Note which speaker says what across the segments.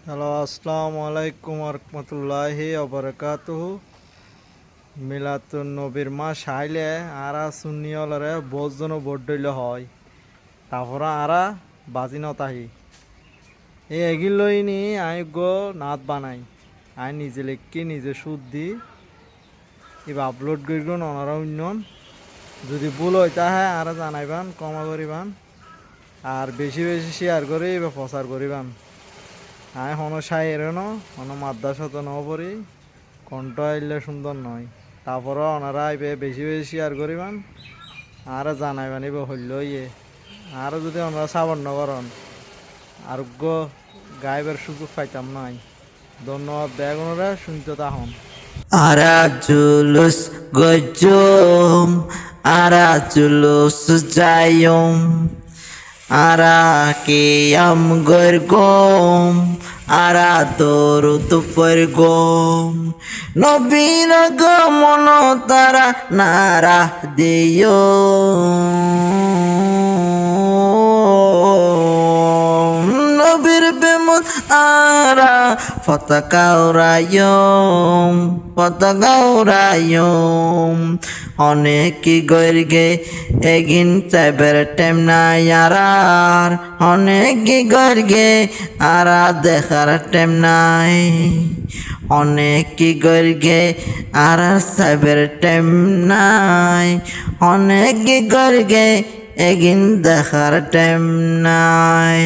Speaker 1: Hello, আসসালামু আলাইকুম রহমতুল্লাহি ওবরাকাতুহু। মিলাতুন নবীর মাস আইলে আরা সুন্নিয়লরে বোঝজন ভোট দইলে হয়, তারপরে আরা বাজি নতাহি এই এগিল লইনি আই গো নাত বানাই, আই নিজে লিখি নিজে সুদ দি এবার আপলোড করিব অনারা উন্নয়ন। যদি ভুল হইতা হ্যাঁ আরা জানাইবান, কমা করিবান আর বেশি বেশি শেয়ার করে এবার প্রচার করিবান। আয় হন সাইরে ন হন মাদ্রাসা তো নপরি কণ্ঠ আইলে সুন্দর নয়, তারপরে ওনারা আইবে বেশি বেশি শেয়ার করিবান আর জানাইবান এবার হইল ইয়ে। আর যদি ওনারা সাবর নকরন আরোগ্য গাইবের সুযোগ পাইতাম নাই। ধন্যবাদ বেগুনরা শুনতে তাহন।
Speaker 2: Ara julus gojum, ara julus jayum, ara kiyam gorgom, ara dorut pergom, nobina gamono tara nara diyo. নবীর বেমত আরা পতাকা উড়ায়ম অনেক গর্গে এগিন চাইবার টাইম নাই আর অনেক গর্গে আরা দেখার টাইম নাই অনেক গর্গে আরা চাইবার টাইম নাই অনেক গর্গে এগিন দেখার টাইম নাই।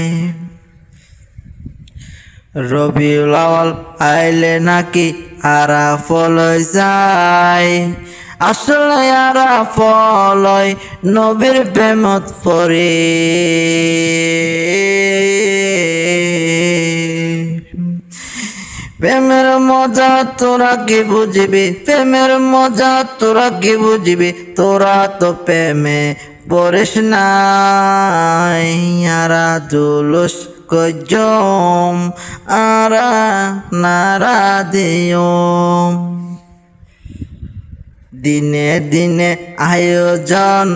Speaker 2: রবিউল আউয়াল আইলে নাকি আরা ফলয় যায়, আসলে আরা ফলয় নবীর প্রেমত পরে। প্রেমের মজা তোরা কি বুঝবি, প্রেমের মজা তোরা কি বুঝবি, তোরা তো প্রেমে পড়িস নাই। আরা জুলুস গজম আরা নারা দিয়ম, দিনে দিনে আয়োজন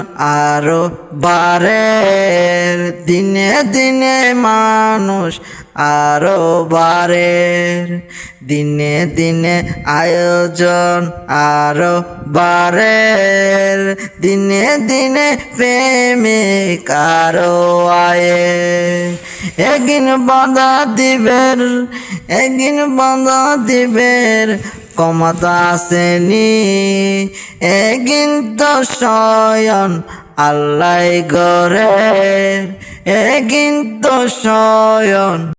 Speaker 2: আরো বাড়ের, দিনে দিনে মানুষ আরো বাড়ের, দিনে দিনে আয়োজন আরো বাড়ের, দিনে দিনে প্রেমিক আরো আয়ের। একদিন বাধা দিবের, একদিন বাধা দিবের ক্ষমতা আসেনি, একদিন তো স্বয়ং আল্লাহ গড়ের, একদিন তো স্বয়ং